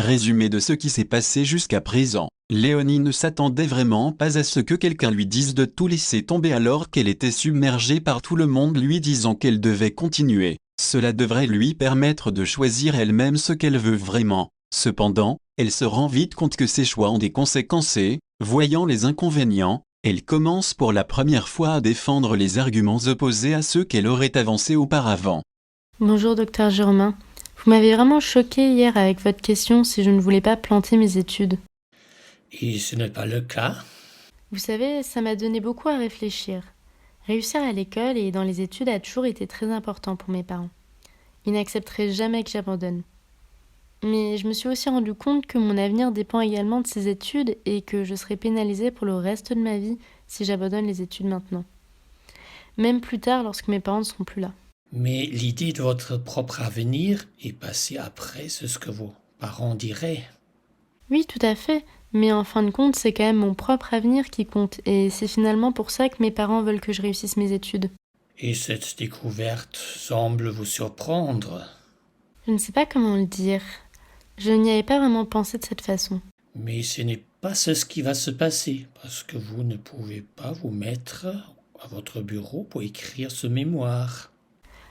résumé de ce qui s'est passé jusqu'à présent. Léonie ne s'attendait vraiment pas à ce que quelqu'un lui dise de tout laisser tomber alors qu'elle était submergée par tout le monde lui disant qu'elle devait continuer. Cela devrait lui permettre de choisir elle-même ce qu'elle veut vraiment. Cependant, elle se rend vite compte que ses choix ont des conséquences et, voyant les inconvénients, elle commence pour la première fois à défendre les arguments opposés à ceux qu'elle aurait avancés auparavant. Bonjour docteur Germain. Vous m'avez vraiment choqué hier avec votre question si je ne voulais pas planter mes études. Et ce n'est pas le cas. Vous savez, ça m'a donné beaucoup à réfléchir. Réussir à l'école et dans les études a toujours été très important pour mes parents. Ils n'accepteraient jamais que j'abandonne. Mais je me suis aussi rendu compte que mon avenir dépend également de ces études et que je serai pénalisée pour le reste de ma vie si j'abandonne les études maintenant. Même plus tard lorsque mes parents ne seront plus là. Mais l'idée de votre propre avenir est passée après ce que vos parents diraient. Oui, tout à fait. Mais en fin de compte, c'est quand même mon propre avenir qui compte. Et c'est finalement pour ça que mes parents veulent que je réussisse mes études. Et cette découverte semble vous surprendre. Je ne sais pas comment le dire. Je n'y avais pas vraiment pensé de cette façon. Mais ce n'est pas ce qui va se passer, parce que vous ne pouvez pas vous mettre à votre bureau pour écrire ce mémoire.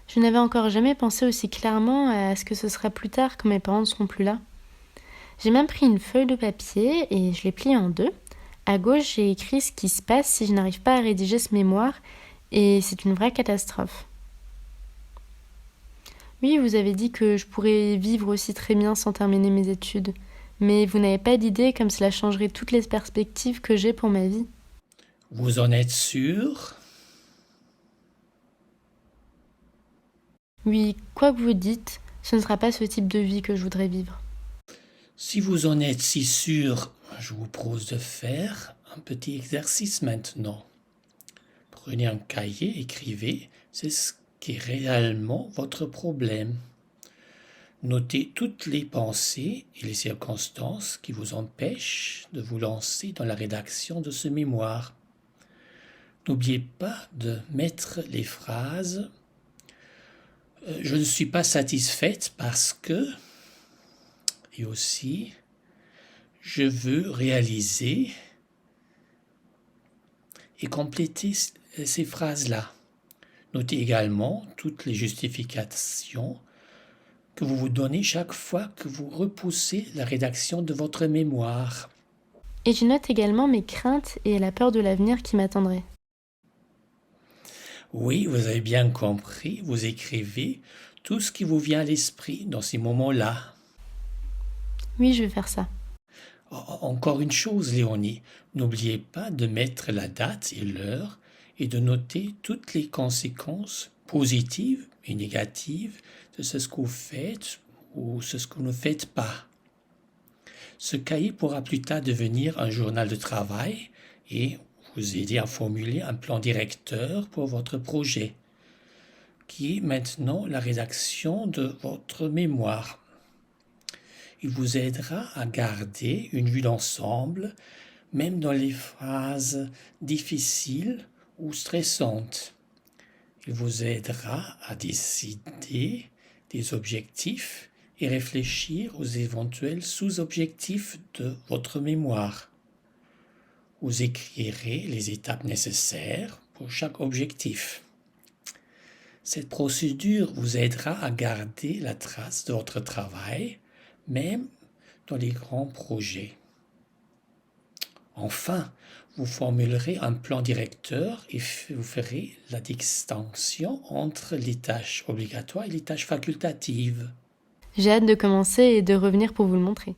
Je n'avais encore jamais pensé aussi clairement à ce que ce sera plus tard quand mes parents ne seront plus là. J'ai même pris une feuille de papier et je l'ai pliée en deux. À gauche, j'ai écrit ce qui se passe si je n'arrive pas à rédiger ce mémoire et c'est une vraie catastrophe. Oui, vous avez dit que je pourrais vivre aussi très bien sans terminer mes études. Mais vous n'avez pas d'idée comme cela changerait toutes les perspectives que j'ai pour ma vie. Vous en êtes sûr? Oui, quoi que vous dites, ce ne sera pas ce type de vie que je voudrais vivre. Si vous en êtes si sûr, je vous propose de faire un petit exercice maintenant. Prenez un cahier, écrivez, c'est ce qui est réellement votre problème. Notez toutes les pensées et les circonstances qui vous empêchent de vous lancer dans la rédaction de ce mémoire. N'oubliez pas de mettre les phrases « Je ne suis pas satisfaite parce que… » et aussi « Je veux réaliser » et compléter ces phrases-là. Notez également toutes les justifications que vous vous donnez chaque fois que vous repoussez la rédaction de votre mémoire. Et je note également mes craintes et la peur de l'avenir qui m'attendrait. Oui, vous avez bien compris, vous écrivez tout ce qui vous vient à l'esprit dans ces moments-là. Oui, je vais faire ça. Encore une chose, Léonie, n'oubliez pas de mettre la date et l'heure et de noter toutes les conséquences positives et négatives de ce que vous faites ou ce que vous ne faites pas. Ce cahier pourra plus tard devenir un journal de travail et vous aider à formuler un plan directeur pour votre projet, qui est maintenant la rédaction de votre mémoire. Il vous aidera à garder une vue d'ensemble, même dans les phases difficiles ou stressantes. Il vous aidera à décider des objectifs et réfléchir aux éventuels sous-objectifs de votre mémoire. Vous écrirez les étapes nécessaires pour chaque objectif. Cette procédure vous aidera à garder la trace de votre travail, même dans les grands projets. Enfin, vous formulerez un plan directeur et vous ferez la distinction entre les tâches obligatoires et les tâches facultatives. J'ai hâte de commencer et de revenir pour vous le montrer.